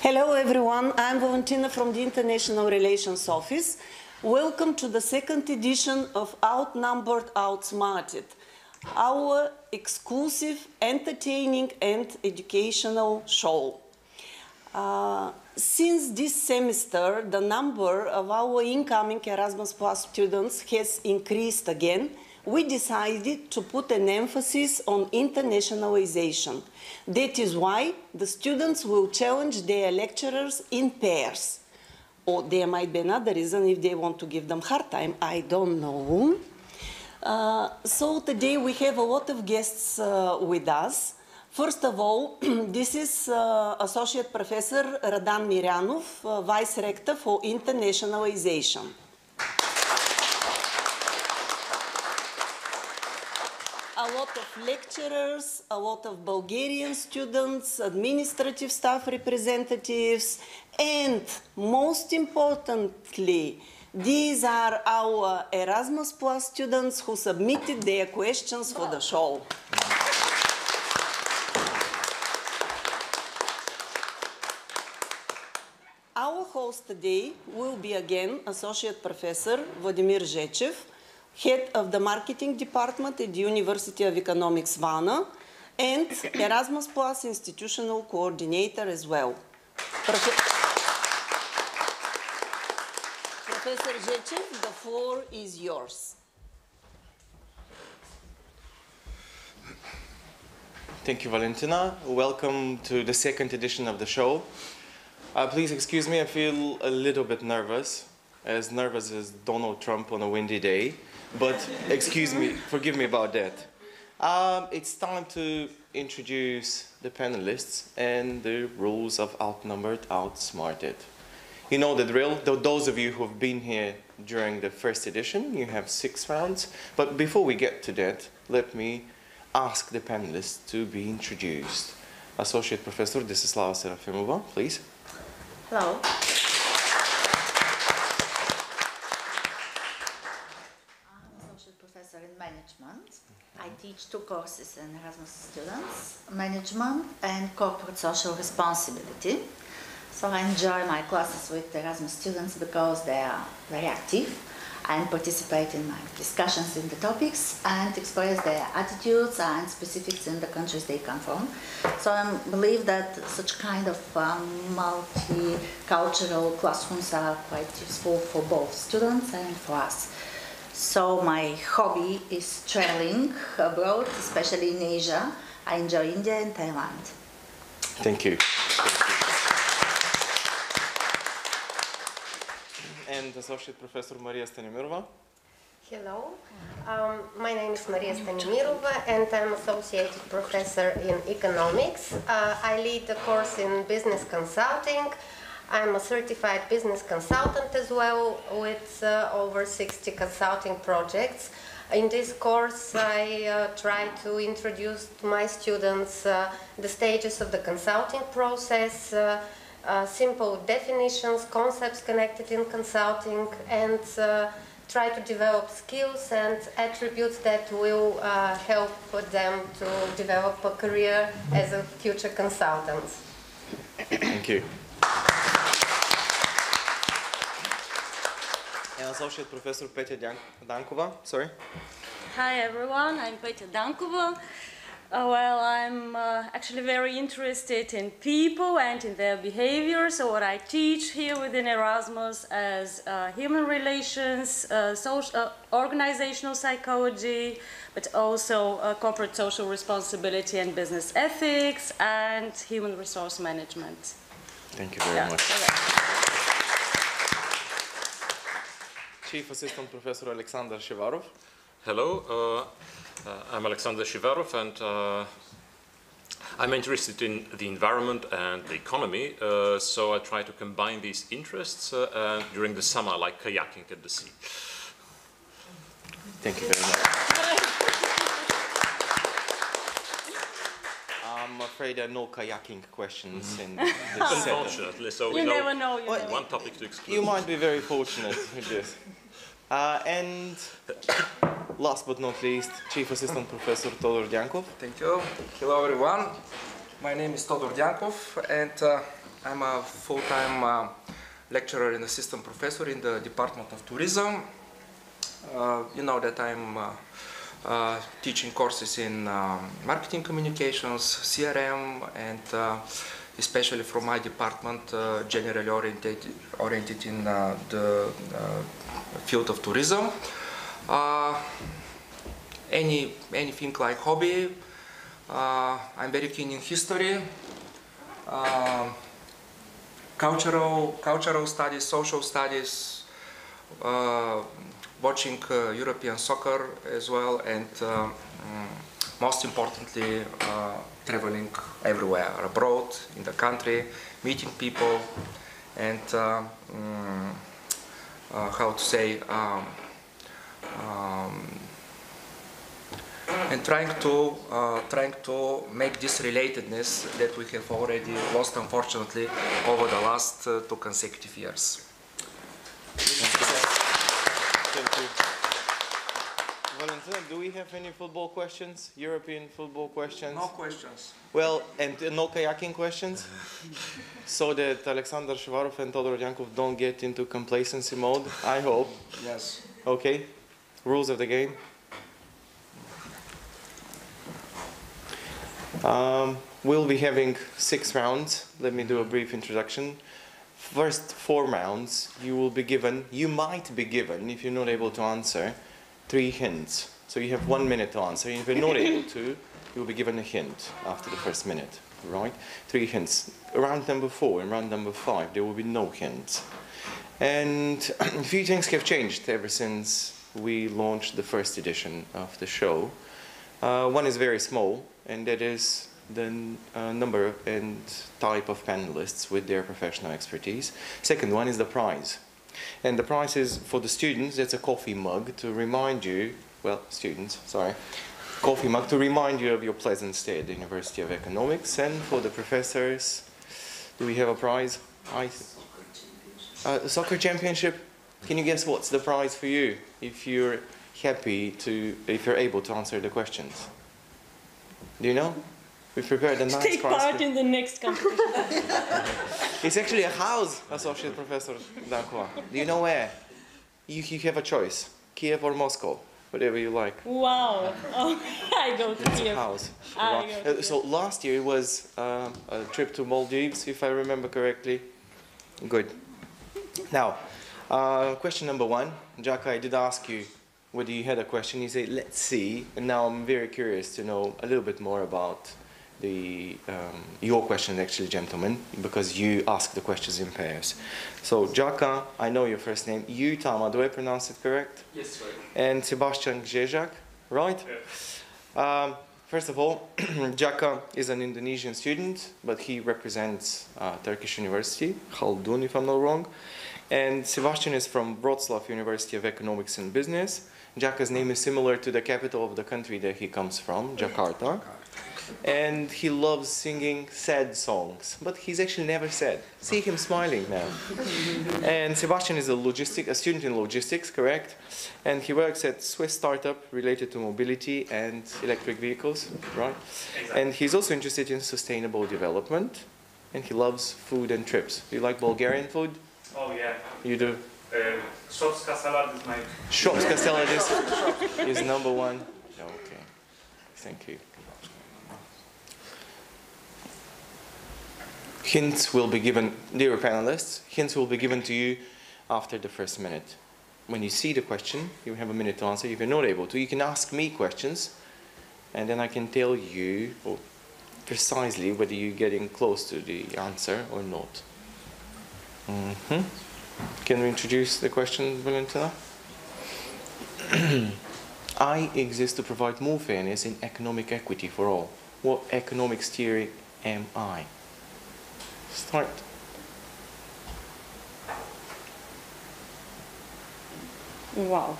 Hello everyone, I'm Valentina from the International Relations Office. Welcome to the second edition of Outnumbered, Outsmarted, our exclusive, entertaining and educational show. Since this semester, the number of our incoming Erasmus Plus students has increased again. We decided to put an emphasis on internationalization. That is why the students will challenge their lecturers in pairs. Or there might be another reason if they want to give them a hard time, I don't know. So today we have a lot of guests with us. First of all, this is Associate Professor Radan Miryanov, Vice Rector for Internationalization. A lot of lecturers, a lot of Bulgarian students, administrative staff representatives, and most importantly, these are our Erasmus Plus students who submitted their questions for the show. Our host today will be again Associate Professor Vladimir Zhechev, Head of the Marketing Department at the University of Economics, Varna, and Erasmus Plus Institutional Coordinator as well. Professor Zhechev, the floor is yours. Thank you, Valentina. Welcome to the second edition of the show. Please excuse me, I feel a little bit nervous as Donald Trump on a windy day. But excuse me, forgive me about that. It's time to introduce the panelists and the rules of Outnumbered, Outsmarted. You know the drill. Those of you who have been here during the first edition, you have 6 rounds. But before we get to that, let me ask the panelists to be introduced. Associate Professor Desislava Serafimova, please. Hello. In management. I teach 2 courses in Erasmus students, management and corporate social responsibility. So I enjoy my classes with Erasmus students because they are very active and participate in my discussions in the topics and express their attitudes and specifics in the countries they come from. So I believe that such kind of multicultural classrooms are quite useful for both students and for us. So my hobby is traveling abroad, especially in Asia. I enjoy India and Thailand. Thank you. And Associate Professor Maria Stanimirova. Hello, my name is Maria Stanimirova and I'm Associate Professor in Economics. I lead a course in Business Consulting. I'm a certified business consultant as well, with over 60 consulting projects. In this course, I try to introduce to my students the stages of the consulting process, simple definitions, concepts connected in consulting, and try to develop skills and attributes that will help them to develop a career as a future consultant. Thank you. And Associate Professor Petya Dankova, sorry. Hi everyone, I'm Petya Dankova. Well, I'm actually very interested in people and in their behavior, so what I teach here within Erasmus as human relations, organizational psychology, but also corporate social responsibility and business ethics, and human resource management. Thank you very much. Chief Assistant Professor Alexander Shivarov. Hello, I'm Alexander Shivarov and I'm interested in the environment and the economy, so I try to combine these interests during the summer, like kayaking at the sea. Thank you very much. I'm afraid there are no kayaking questions in this session. Unfortunately, so you never know. One topic to exclude. You might be very fortunate with this. And last but not least, Chief Assistant Professor Todor Dyankov. Thank you. Hello everyone. My name is Todor Dyankov and I'm a full-time lecturer and assistant professor in the Department of Tourism. You know that I'm teaching courses in marketing communications, CRM, and especially from my department, generally oriented in the field of tourism. Anything like hobby. I'm very keen in history, cultural studies, social studies, watching European soccer as well, and most importantly, traveling everywhere, abroad, in the country, meeting people, and how to say, and trying to make this relatedness that we have already lost, unfortunately, over the last 2 consecutive years. Thank you. Valentina, do we have any football questions? European football questions? No questions. Well, and no kayaking questions? So that Alexander Shivarov and Todor Yankov don't get into complacency mode, I hope. Yes. Okay. Rules of the game. We'll be having 6 rounds. Let me do a brief introduction. First 4 rounds, you might be given, if you're not able to answer, 3 hints. So you have 1 minute to answer. If you're not able to, you'll be given a hint after the first minute, right? 3 hints. Round number 4 and round number 5, there will be no hints. And a few things have changed ever since we launched the first edition of the show. One is very small, and that is the number and type of panelists with their professional expertise. Second one is the prize. And the prize is for the students, it's a coffee mug to remind you, well, students, sorry, coffee mug to remind you of your pleasant stay at the University of Economics. And for the professors, do we have a prize? Soccer championship. Can you guess what's the prize for you if you're if you're able to answer the questions? Do you know? We prepared a nice prize. Take part in the next competition. It's actually a house, Associate Professor Dankova. Do you know where? You have a choice. Kiev or Moscow, whatever you like. Wow. Oh, I go to It's Kiev. a house. I go to So last year it was a trip to Maldives, if I remember correctly. Good. Now, question number 1. Jaka, I did ask you whether you had a question. You said, let's see. And now I'm very curious to know a little bit more about your question, actually, gentlemen, because you asked the questions in pairs. So, Jaka, I know your first name. You, Tama, do I pronounce it correct? Yes, sir. And Sebastian Gzezak, right? Yeah. First of all, Jaka is an Indonesian student, but he represents Turkish University, Khaldun, if I'm not wrong. And Sebastian is from Wrocław University of Economics and Business. Jaka's name is similar to the capital of the country that he comes from, Jakarta. And he loves singing sad songs, but he's actually never sad. See him smiling now. And Sebastian is a student in logistics, correct? And he works at Swiss startup related to mobility and electric vehicles, right? Exactly. And he's also interested in sustainable development, and he loves food and trips. Do you like Bulgarian food? Oh, yeah. You do? Shopska salad is my... Shopska salad is number 1. Okay, thank you. Hints will be given, dear panelists, hints will be given to you after the first minute. When you see the question, you have a minute to answer. If you're not able to, you can ask me questions, and then I can tell you precisely whether you're getting close to the answer or not. Can we introduce the question, Valentina? I exist to provide more fairness in economic equity for all. What economics theory am I? Start. Wow.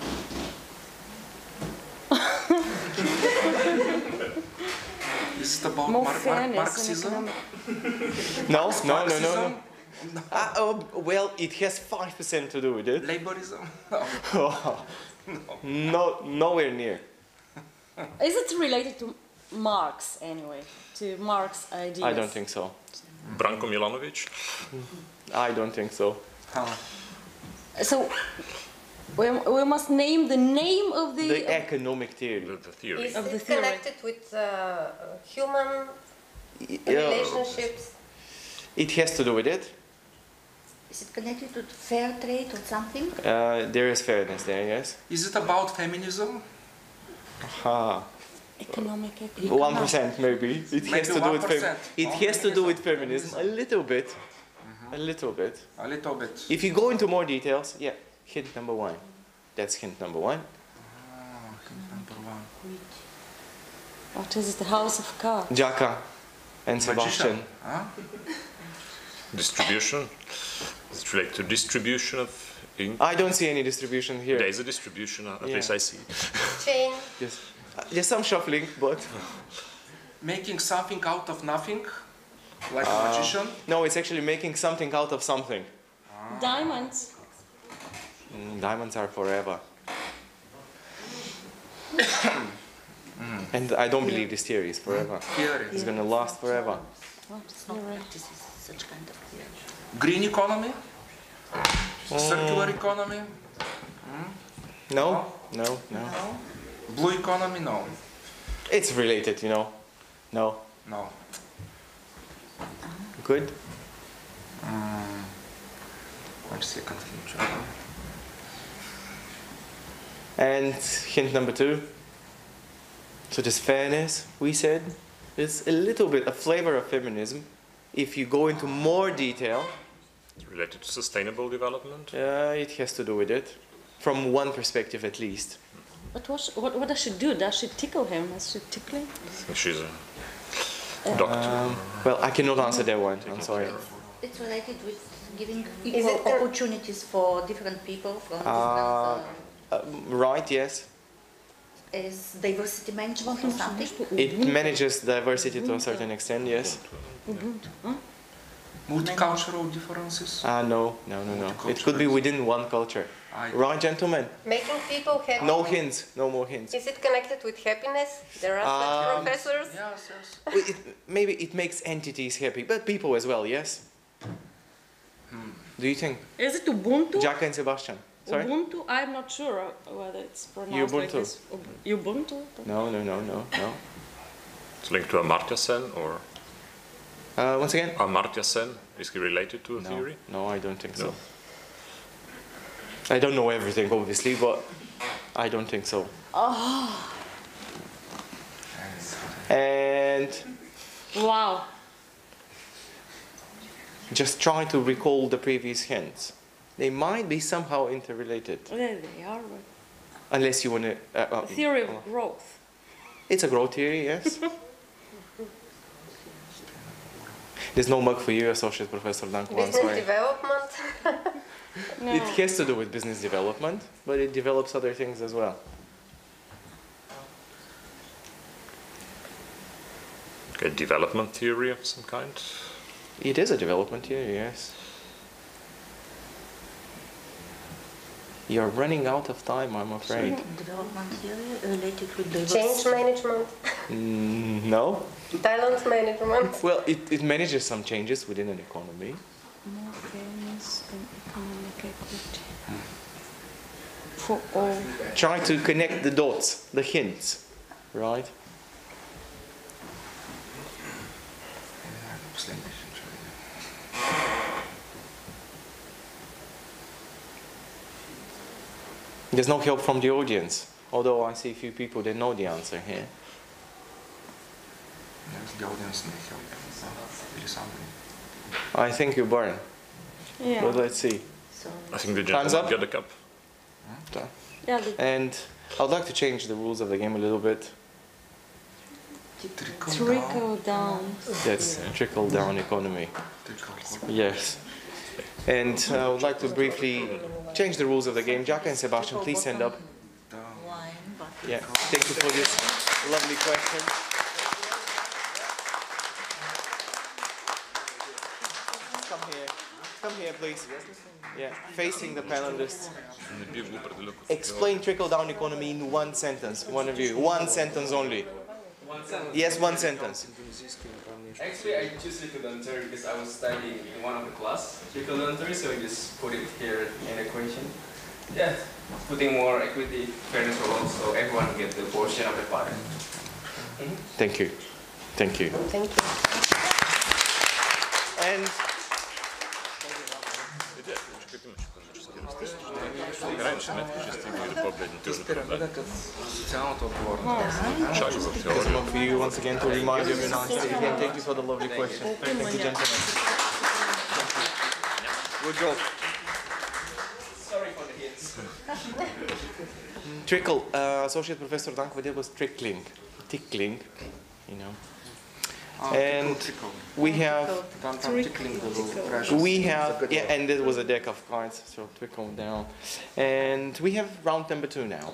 Is it about More fairness Marxism? No. Marxism? Well, it has 5% to do with it. Laborism? No, nowhere near. Is it related to Marx anyway? To Marx ideas? I don't think so. Branko Milanovic. I don't think so. So we must name the name of The economic theory. The theory. Is Of the it theory. connected with human Yeah, relationships? it has to do with it. Is it connected to fair trade or something? There is fairness there, yes. Is it about feminism? Ha. economic. 1% maybe. It has to do with 1%. it has to do with feminism a little bit. A little bit. A little bit. If you go into more details, yeah, hint number 1. That's hint number 1. Hint number 1. What is it? The House of Cards. Jaka and Sebastian. Magician. Huh? Distribution. It's related to distribution of ink. I don't see any distribution here. There is a distribution, at Yeah. least I see. Chain. Yes. There's some shuffling, but Making something out of nothing, like a magician. no, it's actually making something out of something. Diamonds. Diamonds are forever. And I don't believe this theory is forever. Theory. It's gonna last forever. It's not practices, such kind of theory. Green economy. Circular economy. No, no, no. Blue economy. No. It's related, you know. No. No. Good. 1 second. And hint number 2. So this fairness, we said, is a little bit a flavor of feminism. If you go into more detail, It's related to sustainable development. it has to do with it, from one perspective at least. But what does she do? Does she tickle him? Is she tickling? I think she's a doctor. Well, I cannot answer that one. I'm sorry. It's related with giving Is equal it the- opportunities for different people from different Right, yes. is diversity management or something? It manages diversity to a certain extent, yes. Multicultural differences. No. It could be within one culture. Right, gentlemen? Making people happy. No hints. No more hints. Is it connected with happiness? There are such professors. Yes, yes. Well, maybe it makes entities happy, but people as well, yes? Do you think? Is it Ubuntu? Jack and Sebastian. Sorry? Ubuntu? I'm not sure whether it's pronounced like Ubuntu. this. Ubuntu? No. It's linked to Amartya Sen, or Once again? Amartya Sen. Is he related to a theory? No, I don't think No. so. I don't know everything, obviously, but I don't think so. And Wow. just try to recall the previous hints. They might be somehow interrelated, There they are. But unless you want to. theory of growth. It's a growth theory, yes. There's no mug for you, Associate Professor Danko. I'm Business sorry. development. No. It has to do with business development, but it develops other things as well. A development theory of some kind. It is a development theory, yes. You're running out of time, I'm afraid. Development theory related with diversity. Change management. No. Talent management. Well, it manages some changes within an economy. More fairness and economic equity. For all. Try to connect the dots, the hints, right? There's no help from the audience, although I see a few people that know the answer here. Yes, the audience may help. Really something. I think you burn, Yeah. but let's see. So I think the Time's gentleman up. get the cup. Yeah. And I'd like to change the rules of the game a little bit. Trickle down. That's trickle-down economy. Yes. And I would like to briefly change the rules of the game. Jaka and Sebastian, please stand up. wine, but Yeah, thank you for this lovely question. Come here, please. Yeah, facing the panelists. Explain trickle-down economy in one sentence, one of you. One sentence only. Yes, one sentence. Actually, I choose equivalentary because I was studying in one of the class equivalentary, so I just put it here in equation. Yeah, putting more equity, fairness rules, so everyone get the portion of the pie. Thank you. Thank you. Thank you. And for you once again to remind you of your nice day again. Thank you for the lovely question. Thank you, gentlemen. Good job. Sorry for the hits. Trickle. Associate Professor Dankova did was tickling, you know. And we have, yeah, and it was a deck of cards, so trickle down. And we have round number 2 now.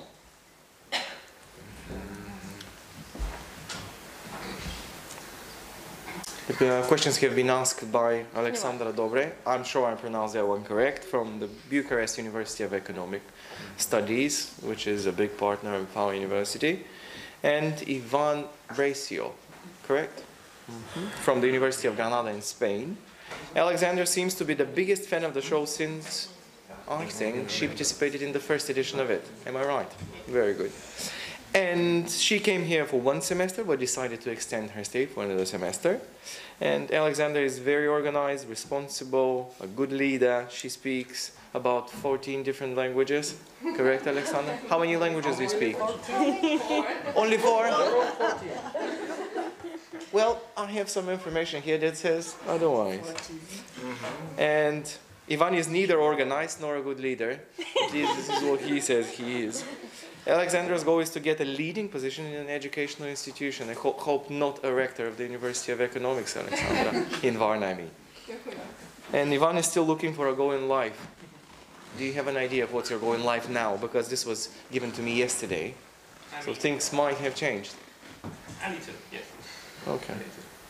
The questions have been asked by Alexandra Dobre. I'm sure I pronounced that one correct, from the Bucharest University of Economic Studies, which is a big partner of our university, and Ivan Bracio, correct? From the University of Granada in Spain. Alexander seems to be the biggest fan of the show since, I think, she participated in the first edition of it. Am I right? Very good. And she came here for 1 semester, but decided to extend her stay for another semester. And Alexander is very organized, responsible, a good leader. She speaks about 14 different languages. Correct, Alexander? How many languages do you speak? Only 4? Well, I have some information here that says otherwise. And Ivan is neither organized nor a good leader. This is what he says he is. Alexandra's goal is to get a leading position in an educational institution. I hope not a rector of the University of Economics, Alexandra, in Varna, I mean. And Ivan is still looking for a goal in life. Do you have an idea of what's your goal in life now? Because this was given to me yesterday. So things might have changed. I need to, yes. Okay.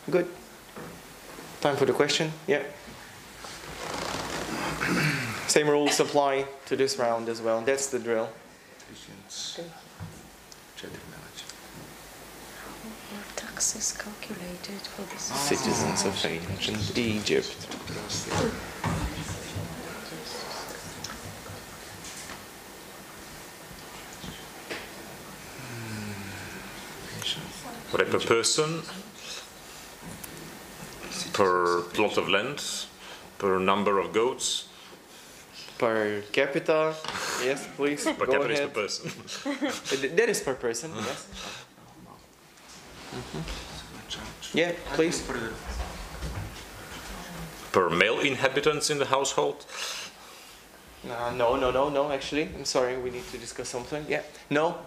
Good. Time for the question? Yeah. Same rules apply to this round as well. That's the drill. Taxes calculated for the Citizens of ancient Egypt. What per person, per plot of land, per number of goats? Per capita, yes, please. Per go capita is ahead. per person. That is per person, yes. Yeah, please. Per male inhabitants in the household? No, actually. I'm sorry, we need to discuss something. Yeah, no.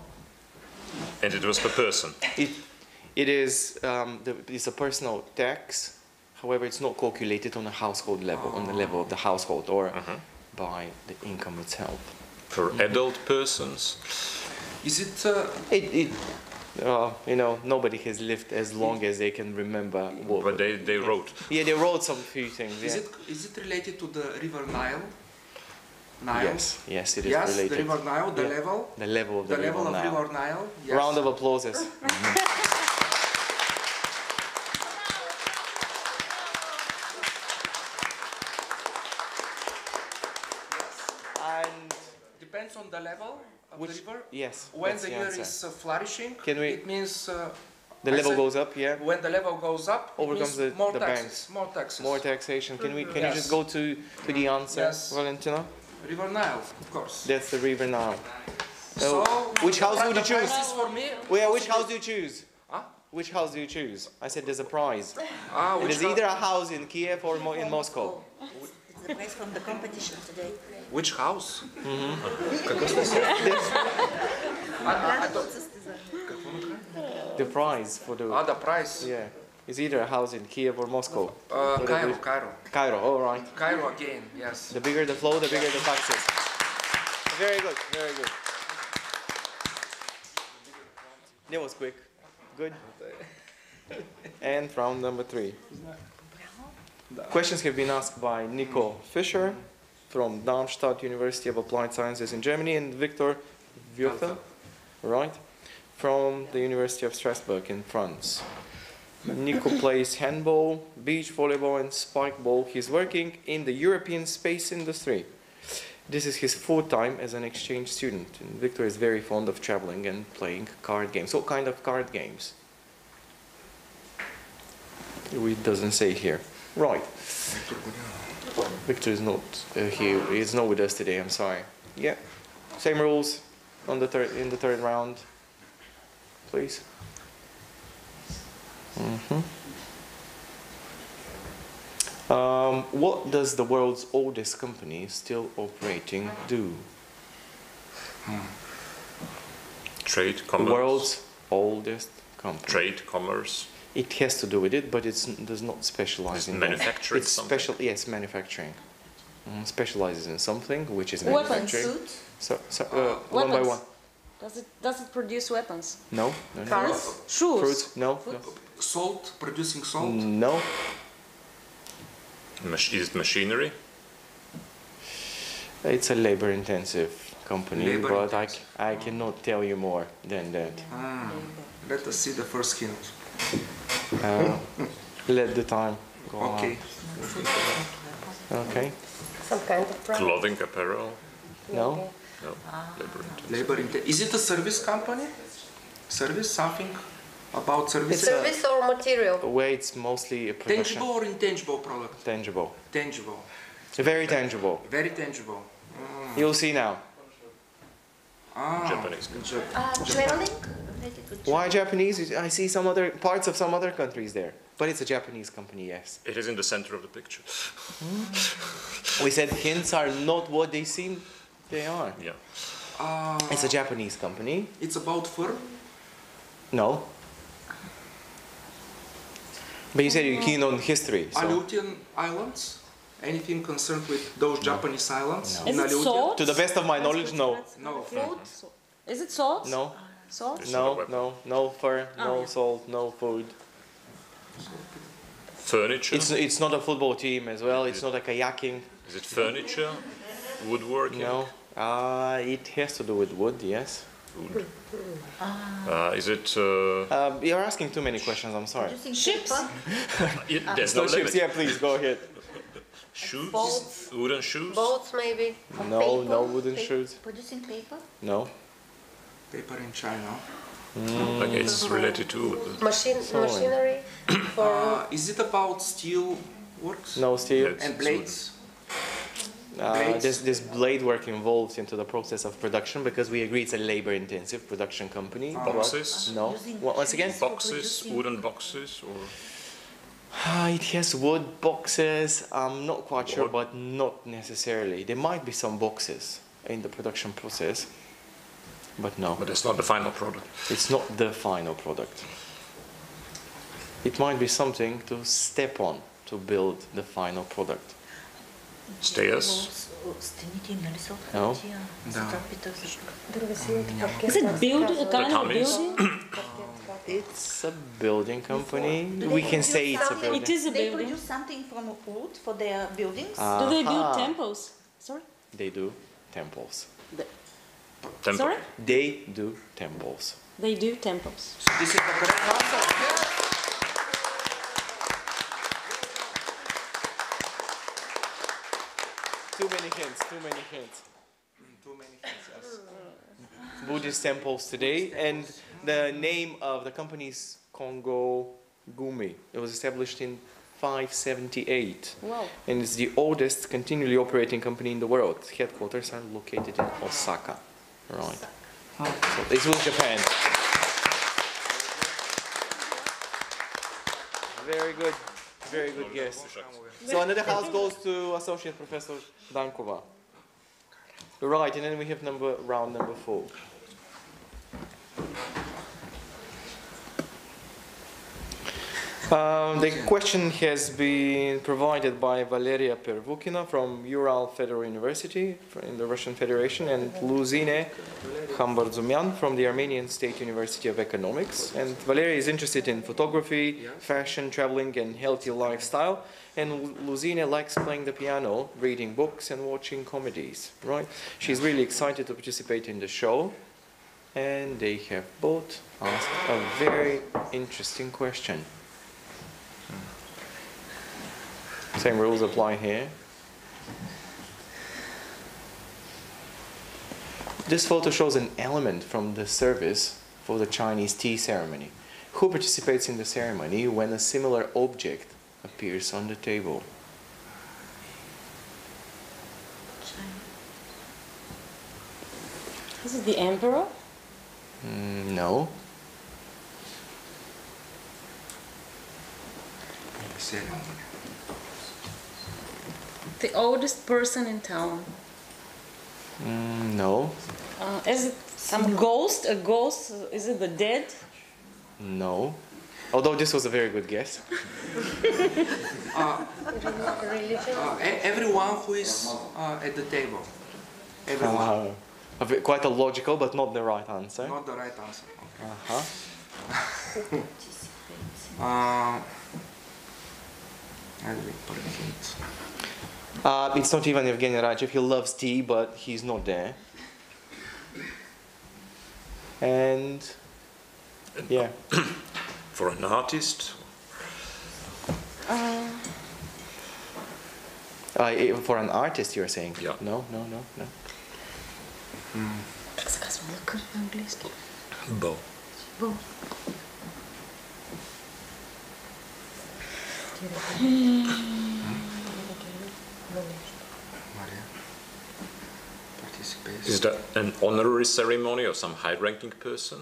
And it was per person? It is it's a personal tax. However, it's not calculated on a household level, on the level of the household, or by the income itself. For adult persons? Is it? You know, nobody has lived as long as they can remember. But they wrote. Yeah, they wrote some few things. Yeah. Is it related to the River Nile? Yes, it is yes, related. The River Nile, the level. The level of the level River of Nile. River Nile. Yes. Round of applauses. And depends on the level of the river. Yes. When the year is flourishing, it means the level goes up. Yeah. When the level goes up, overcomes the more taxes, banks. more taxes. More taxation. Can you just go to the answer, Valentina? River Nile, of course. That's the River Nile. So, which house would you choose? For me, which house do you choose? Huh? Which house do you choose? I said there's a prize. It is house? either a house in Kiev or in Moscow. It's the prize from the competition today. Which house? The prize for the... the prize? Yeah. It's either a house in Kiev or Moscow. Cairo. Cairo, all right. Cairo again, yes. The bigger the flow, the bigger the taxes. Very good, very good. That was quick. Good. And round number 3. Questions have been asked by Nico Fischer from Darmstadt University of Applied Sciences in Germany and Victor Würfel, right, from the University of Strasbourg in France. Nico plays handball, beach volleyball and spikeball. He's working in the European space industry. This is his full time as an exchange student. And Victor is very fond of traveling and playing card games. What kind of card games? It doesn't say here. Right. Victor is not here. He's not with us today. I'm sorry. Yeah. Same rules on the in the third round. Please. What does the world's oldest company still operating do? Trade, commerce. The world's oldest company. Trade, commerce. It has to do with it, but it does not specialize in manufacturing. It's special, yes, manufacturing. Specializes in something which is manufacturing. Weapons. One by one. Does it produce weapons? No. Cars? Shoes? Fruits? No. Salt, producing salt. No. Is it machinery? It's a labor-intensive company, but I cannot tell you more than that. Let us see the first hint. Let the time go on. Okay. Okay. Some kind of product. Clothing, apparel? No. No. Labor-intensive. Labor-intensive. Is it a service company? Service? Something about services? Service or material? Where it's mostly a production. Tangible or intangible product? Tangible. Tangible. Very tangible. Very tangible. You'll see now. Japanese. Traveling? Why Japanese? I see some other parts of some other countries there, but it's a Japanese company, yes. It is in the center of the picture. We said hints are not what they seem they are. Yeah. It's a Japanese company. It's about fur? No. But you said you're keen on history. So. Aleutian Islands? Anything concerned with those Japanese islands? No. Is it salt? To the best of my knowledge, no. No. Food? Is it salt? No. Salt? No fur, no salt, no food. Furniture? It's not a football team as well. It's not a kayaking. Is it furniture? Woodworking? No. It has to do with wood, yes. Wood. Is it... You're asking too many questions, I'm sorry. Ships? There's no limit. Ships, yeah, please, go ahead. Shoes? Boats. Wooden shoes? Boats, maybe. No, no wooden shoes. Producing paper? No. Paper in China. Like it's related to... Machinery? For Is it about steel works? No steel. Yes. And blades? This blade work involved into the process of production because we agree it's a labor-intensive production company. Boxes? No. Once again? Boxes? Wooden boxes? Or... It has wood boxes. I'm not quite sure, but not necessarily. There might be some boxes in the production process, but no. But it's not the final product. It's not the final product. It might be something to step on to build the final product. Stairs? No. Is it build, a kind of Tatamis? building? It's a building company. We can say it's a building. It is a They building. produce something from wood for their buildings? Do they build temples? Sorry? They do temples. Temple. Sorry? They do temples. They do temples. So this is the correct answer. Too many hints, too many hints. Too many hints, yes. Buddhist temples today, and the name of the company is Congo Gumi. It was established in 578, Wow. and it's the oldest continually operating company in the world. Headquarters are located in Osaka. Right. So this was Japan. Very good. Very good guess. So another house goes to Associate Professor Dankova. Right, and then we have round number 4. The question has been provided by Valeria Pervukina from Ural Federal University in the Russian Federation and Luzine Khambardzumyan from the Armenian State University of Economics. And Valeria is interested in photography, fashion, traveling and healthy lifestyle. And Luzine likes playing the piano, reading books and watching comedies. Right? She's really excited to participate in the show. And they have both asked a very interesting question. Same rules apply here. This photo shows an element from the service for the Chinese tea ceremony. Who participates in the ceremony when a similar object appears on the table? Is it the emperor? No. The oldest person in town. No. Is it some ghost? A ghost? Is it the dead? No. Although this was a very good guess. Everyone who is at the table. Everyone. Quite a logical, but not the right answer. Not the right answer. Uh-huh. I'll put a hint. It's not even Evgeny Rajev. He loves tea, but he's not there. And yeah. For an artist? For an artist, you're saying? Yeah. No. Как се казва лъка на английски? Bow. Bow. Maria participates. Is that an honorary ceremony of some high-ranking person?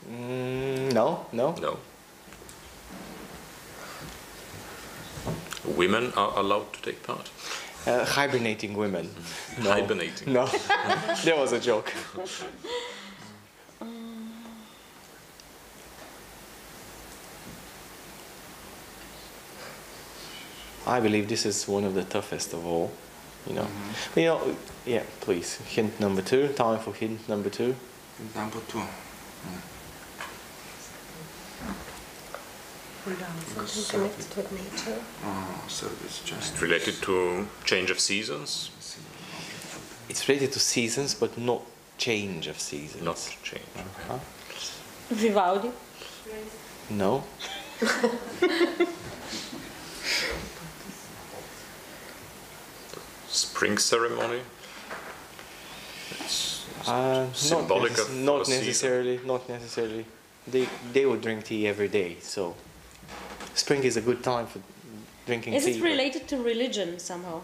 No. No. Women are allowed to take part? Hibernating women. No. Hibernating. No. That was a joke. I believe this is one of the toughest of all. Yeah, please. Hint number 2. Time for hint number 2. Number 2. Something connected with nature. Service just Related to change of seasons? It's related to seasons, but not change of seasons. Not change. Uh-huh. Vivaldi. No. Spring ceremony? It's symbolic of not a season. necessarily. Not necessarily. They would drink tea every day, so spring is a good time for drinking tea. Is it related to religion somehow?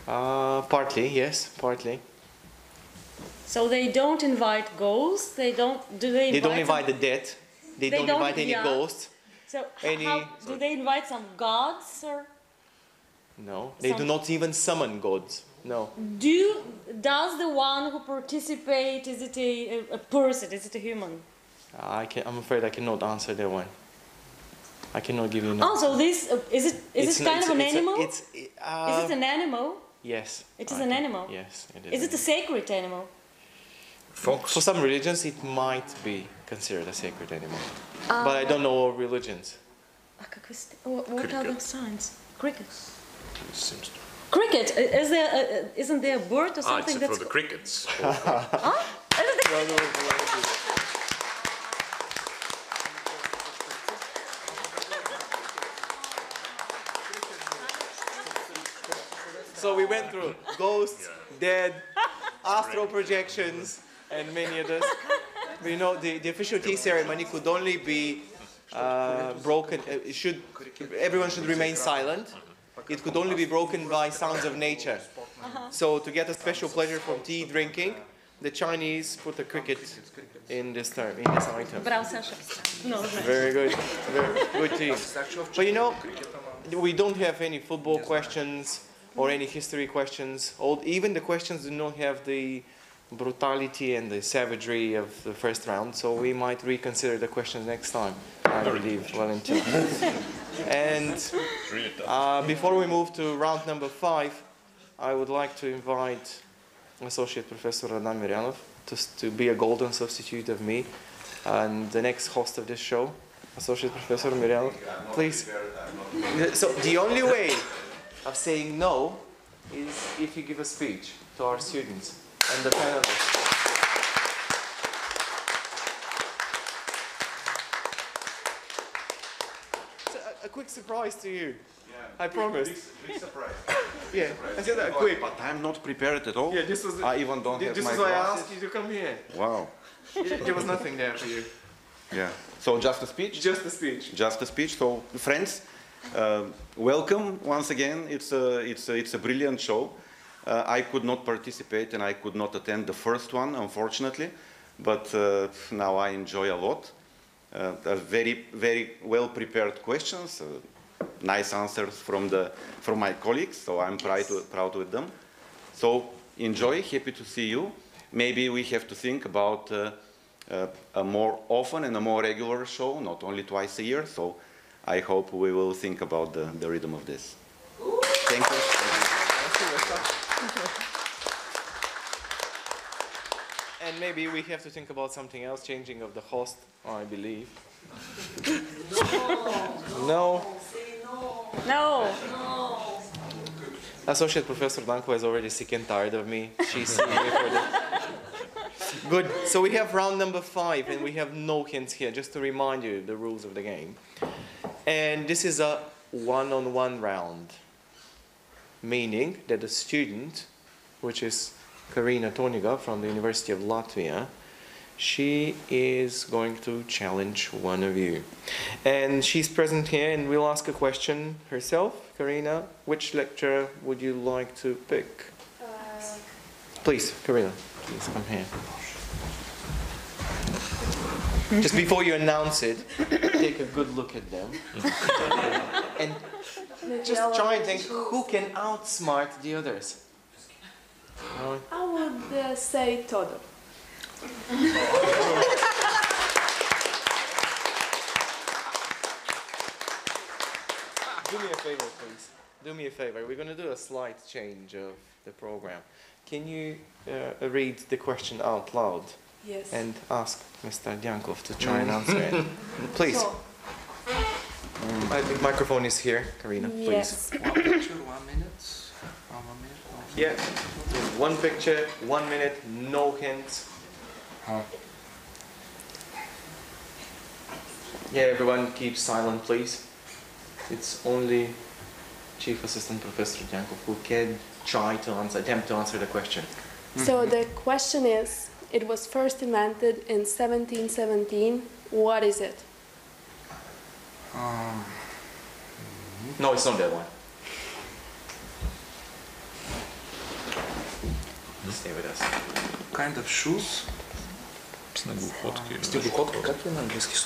Partly, yes, partly. So they don't invite ghosts. They don't. Do they? They don't invite the dead. They don't invite any yeah. ghosts. So Any- how do they invite some gods or? No, they do not even summon gods. No. Does the one who participates, is it a person? Is it a human? I'm afraid I cannot answer that one. I cannot give you an Oh, answer. so this is it kind of an animal? Is it an animal? Yes. It is an animal. Yes, it is. Is it a sacred animal? Fox? For some religions, it might be considered a sacred animal. But I don't know all religions. What are the signs? Cricket. Seems to- Cricket. Isn't there a bird or something it's that's? for the crickets. So we went through ghosts, dead, astral projections, and many others. But the official tea ceremony could only be broken. Everyone should remain silent. It could only be broken by sounds of nature. So to get a special pleasure from tea drinking, the Chinese put a cricket in this item. Bravo, Sasha. No. Very good. Very good tea. But we don't have any football questions or any history questions. Even the questions do not have the brutality and the savagery of the first round, so we might reconsider the questions next time, I believe, Valentin. And before we move to round number 5, I would like to invite Associate Professor Radan Miryanov to be a golden substitute of me and the next host of this show. Associate Professor Miryanov, please. So the only way of saying no is if you give a speech to our students and the panelists. So a quick surprise to you. Yeah. I promised. Big surprise. Yeah, I said that quick. But I'm not prepared at all. Yeah, this was. I even don't have this my is why I glasses. asked you to come here. Wow. There was nothing there for you. Yeah. So just a speech. Just a speech. Just a speech. So friends, welcome once again. It's a brilliant show. I could not participate and I could not attend the first one, unfortunately, but now I enjoy a lot. Very well prepared questions, nice answers from my colleagues. So I'm proud with them. So enjoy. Happy to see you. Maybe we have to think about a more often and a more regular show, not only twice a year. So I hope we will think about the rhythm of this. Thank you. And maybe we have to think about something else, changing of the host, I believe. No. No. Associate Professor Danko is already sick and tired of me. She's seen me for the... Good. So we have round number 5, and we have no hints here, just to remind you the rules of the game. And this is a one-on-one round, meaning that the student, which is Karina Toniga from the University of Latvia, she is going to challenge one of you. And she's present here and will ask a question herself. Karina, which lecturer would you like to pick? Please, Karina, please come here. Just before you announce it, take a good look at them. And just try and think who can outsmart the others. I would say Todo. Do me a favor, please. Do me a favor. We're going to do a slight change of the program. Can you read the question out loud? Yes. And ask Mr. Dyankov to try and answer it. Please. So, The microphone is here, Karina, please. yes. 1 picture, 1 minute. 1 minute. Yeah. Just 1 picture, 1 minute, no hints. Yeah, everyone keep silent, please. It's only Chief Assistant Professor Dyankov who can try to attempt to answer the question. So the question is, it was first invented in 1717. What is it? No, it's not that one. Stay with us. Kind of shoes. Снегоходки. Снегоходки, как на английски?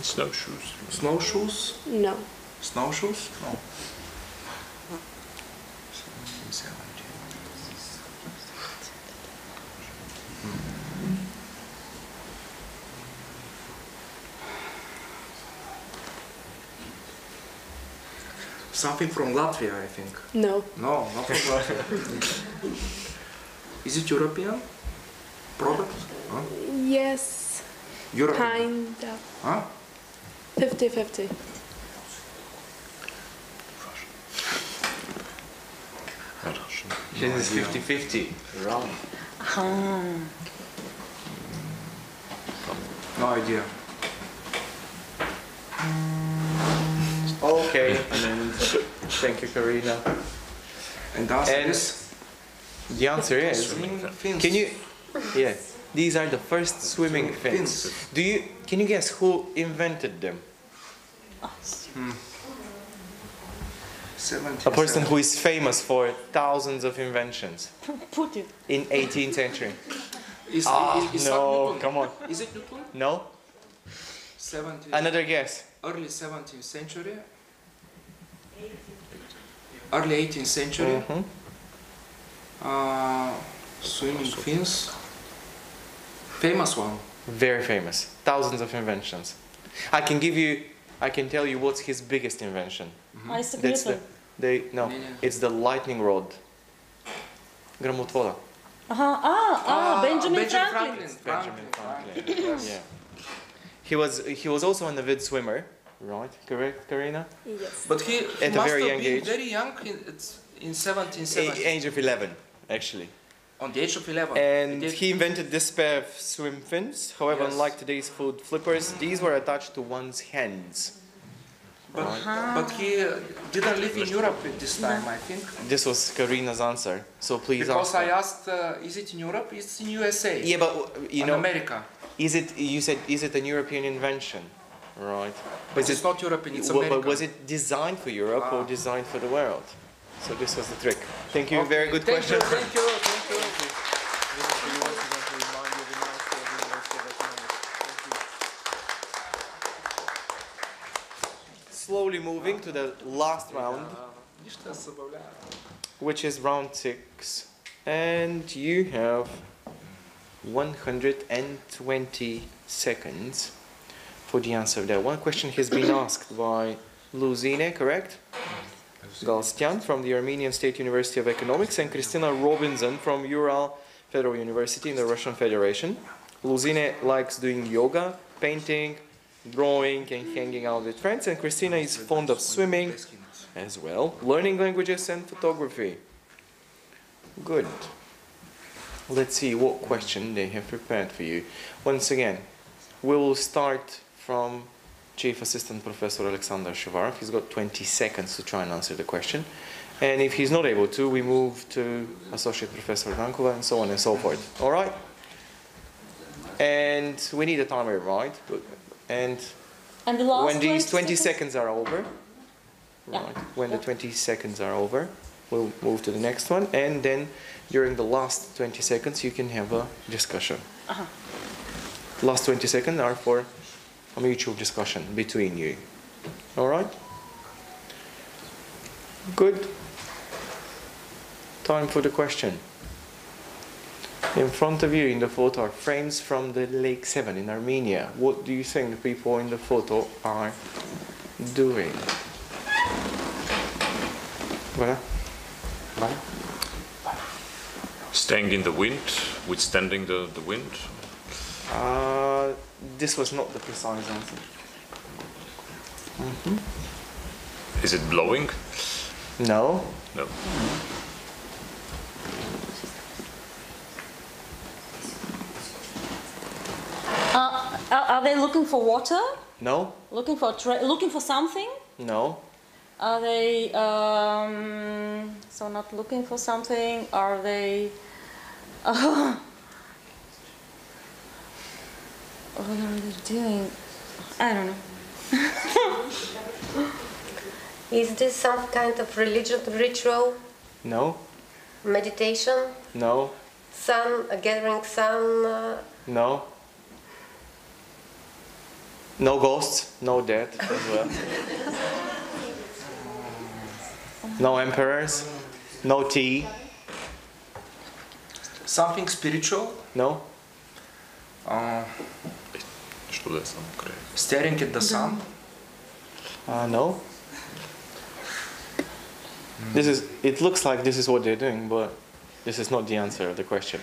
Snowshoes. Snowshoes? No. Snowshoes? No. Something from Latvia, I think. No. No, not from Latvia. Is it European product? Huh? Yes. European. Kind of. Huh? 50-50. This is 50-50. Wrong. No idea. Okay, and thank you, Karina. And the answer And is? the answer is, Fins. can you, yeah, these are the first swimming fins. Can you guess who invented them? A person who is famous for thousands of inventions Putin. in 18th century. Is No, Newton? come on. Is it Newton? No? 17th, Another guess. early 17th century. Early 18th century. Swimming fins. Famous one. Very famous. Thousands of inventions. I can tell you what's his biggest invention. Isaac That's Newton. no, it's the lightning rod. Громотвода. Benjamin Franklin. Benjamin Franklin. Yeah. He was also an avid swimmer, right? Correct, Karina? Yes. But he At a must very have young been age. very young in 1770. Age of 11, actually. On the age of 11. And did- he invented this pair of swim fins. However, Yes. unlike today's foot flippers, these were attached to one's hands. But he didn't live in Europe at this time, I think. This was Karina's answer, so please Because ask I her. asked, is it in Europe? It's in USA. Yeah, but you know, America. is it? You said, is it an European invention? Right. But it's not European, it's American. But was it designed for Europe or designed for the world? So this was the trick. Thank you. Very good question. Thank you. Slowly moving to the last round, which is round 6, and you have 120 seconds for the answer there. One question has been asked by Luzine, correct? Galstyan from the Armenian State University of Economics and Kristina Robinson from Ural Federal University in the Russian Federation. Luzine likes doing yoga, painting, drawing and hanging out with friends, and Kristina is fond of swimming as well, learning languages and photography. Good. Let's see what question they have prepared for you. Once again, we will start from Chief Assistant Professor Alexander Shivarov. He's got 20 seconds to try and answer the question. And if he's not able to, we move to Associate Professor Dankova and so on and so forth. All right? And we need a timer, right? And the last when these 20 seconds? seconds are over, Yeah. right, when the 20 seconds are over, we'll move to the next one. And then during the last 20 seconds, you can have a discussion. Last 20 seconds are for a mutual discussion between you. All right? Good. Time for the question. In front of you in the photo are frames from the Lake 7 in Armenia. What do you think the people in the photo are doing? Voilà. Voilà. Staying in the wind, withstanding the wind. This was not the precise answer. Is it blowing? No. No. Are they looking for water? No. Looking for something? No. Are they so not looking for something? Are they? What are they doing? I don't know. Is this some kind of religious ritual? No. Meditation? No. Gathering sun? No. No ghosts, no dead as well. No emperors, no tea. Something spiritual? No. Staring at the sun? No. It looks like this is what they're doing, but this is not the answer of the question.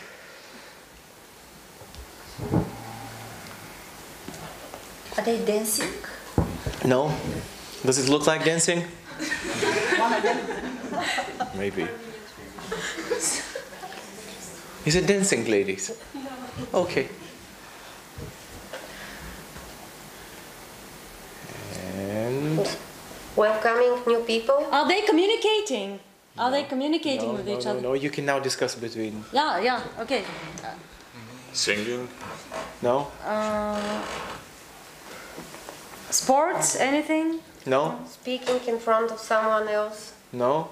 Are they dancing? No. Does it look like dancing? Maybe. Is it dancing, ladies? Okay. And Welcoming new people? Are they communicating? Are they communicating with each other? No, you can now discuss between. Yeah, okay. Singing? No? Sports, anything? No? Speaking in front of someone else? No?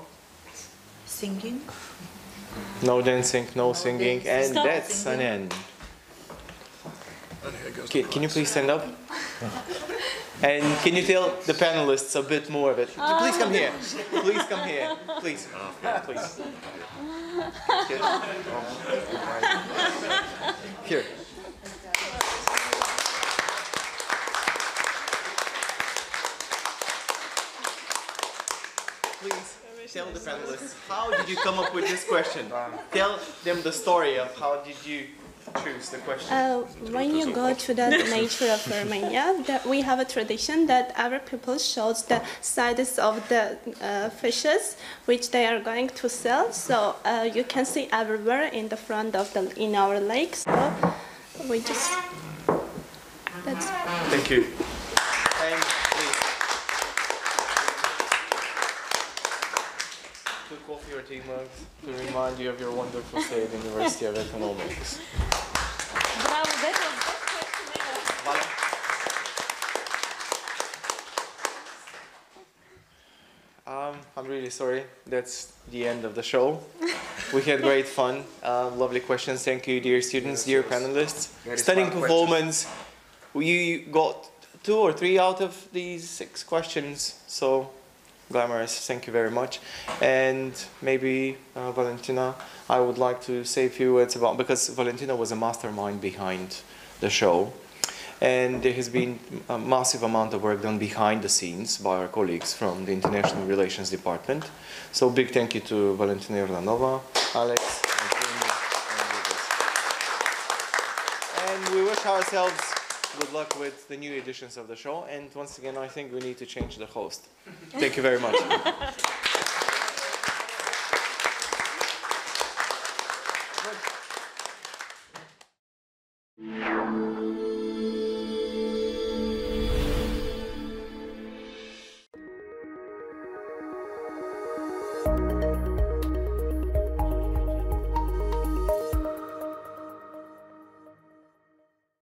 Singing? No dancing, no singing, and Stop that's singing. an end. Okay, can you please stand up? And can you tell the panelists a bit more of it? Please come here. Please come here. Please. Please. Here. Please tell the panelists, how did you come up with this question? Tell them the story of how did you choose the question. When you go to the nature of Armenia, we have a tradition that our people shows the sides of the fishes which they are going to sell. So you can see everywhere in the front of in our lake. So we just that's. Thank you. And please. for your teamwork to remind you of your wonderful stay at the University of Economics. Bravo, that was the best question ever. I'm really sorry. That's the end of the show. We had great fun. Lovely questions. Thank you, dear students, dear panelists. Stunning performance. We got 2 or 3 out of these 6 questions. So glamorous. Thank you very much. And maybe Valentina, I would like to say a few words about, because Valentina was a mastermind behind the show. And there has been a massive amount of work done behind the scenes by our colleagues from the International Relations Department. So big thank you to Valentina Yordanova, Alex, and we wish ourselves good luck with the new editions of the show. And once again, I think we need to change the host. Thank you very much. Good.